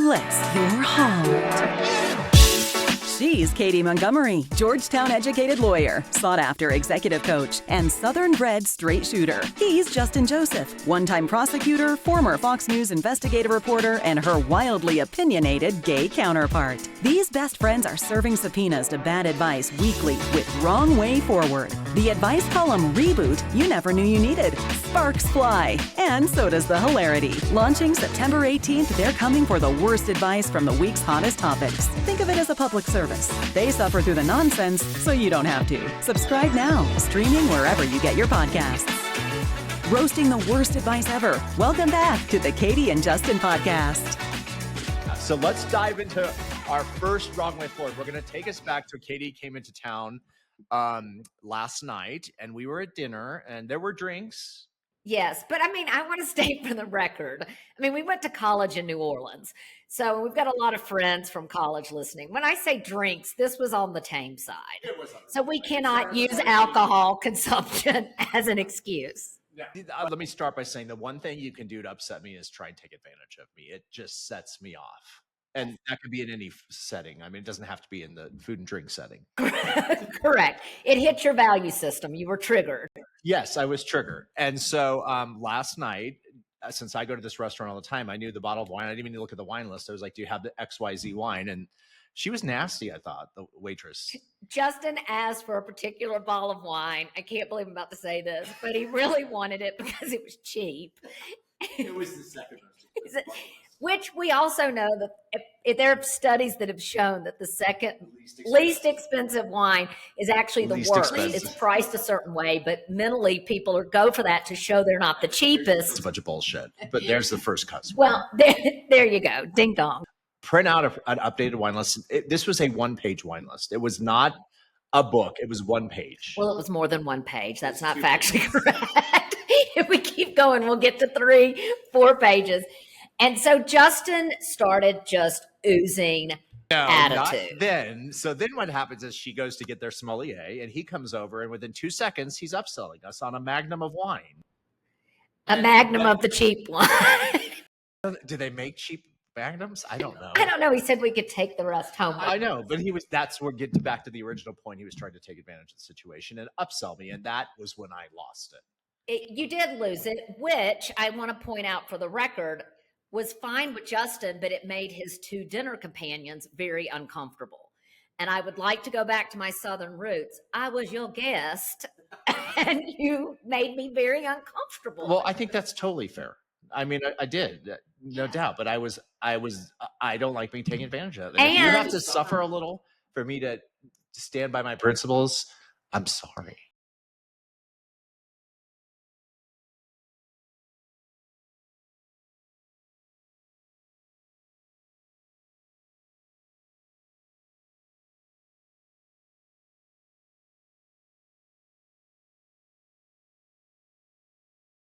Bless your heart. She's Katie Montgomery, Georgetown-educated lawyer, sought-after executive coach, and Southern-bred straight shooter. He's Justin Joseph, one-time prosecutor, former Fox News investigative reporter, and her wildly opinionated gay counterpart. These best friends are serving subpoenas to Bad Advice weekly with Wrong Way Forward, the advice column reboot you never knew you needed, Sparks Fly, and so does the hilarity. Launching September 18th, they're coming for the worst advice from the week's hottest topics. Think of it as a public service. They suffer through the nonsense, so you don't have to. Subscribe now, streaming wherever you get your podcasts. Roasting the worst advice ever. Welcome back to the Katie and Justin podcast. So let's dive into our first Wrong Way Forward. We're going to take us back to Katie came into town last night, and we were at dinner, and there were drinks. Yes, but I mean, I want to state for the record, I mean, we went to college in New Orleans, so we've got a lot of friends from college listening. When I say drinks, this was on the tame side. So we cannot use alcohol consumption as an excuse. Yeah. Let me start by saying the one thing you can do to upset me is try and take advantage of me. It just sets me off. And that could be in any setting. I mean, it doesn't have to be in the food and drink setting. Correct. It hit your value system. You were triggered. Yes, I was triggered. And so last night, since I go to this restaurant all the time, I knew the bottle of wine. I didn't even look at the wine list. I was like, do you have the XYZ wine? And she was nasty, I thought, the waitress. Justin asked for a particular bottle of wine. I can't believe I'm about to say this, but he really wanted it because it was cheap. It was the second most. Which we also know that if there are studies that have shown that the second least expensive wine is actually the worst. It's priced a certain way, but mentally people go for that to show they're not the cheapest. It's a bunch of bullshit. But there's the first customer. Well, there you go. Ding dong. Print out an updated wine list. This was a one-page wine list. It was not a book. It was one page. Well, it was more than one page. That's not factually correct. If we keep going, we'll get to 3-4 pages. And so Justin started just oozing attitude. Not then. So then what happens is she goes to get their sommelier and he comes over and within 2 seconds, he's upselling us on a magnum of wine. A magnum of the cheap one. Do they make cheap magnums? I don't know. I don't know. He said we could take the rest home. I know, but that's where getting back to the original point. He was trying to take advantage of the situation and upsell me. And that was when I lost it. You did lose it, which I want to point out for the record was fine with Justin, but it made his 2 dinner companions very uncomfortable. And I would like to go back to my Southern roots. I was your guest and you made me very uncomfortable. Well, I think that's totally fair. I mean, I did, no doubt, but I don't like being taken advantage of. And if you have to suffer a little for me to stand by my principles, I'm sorry.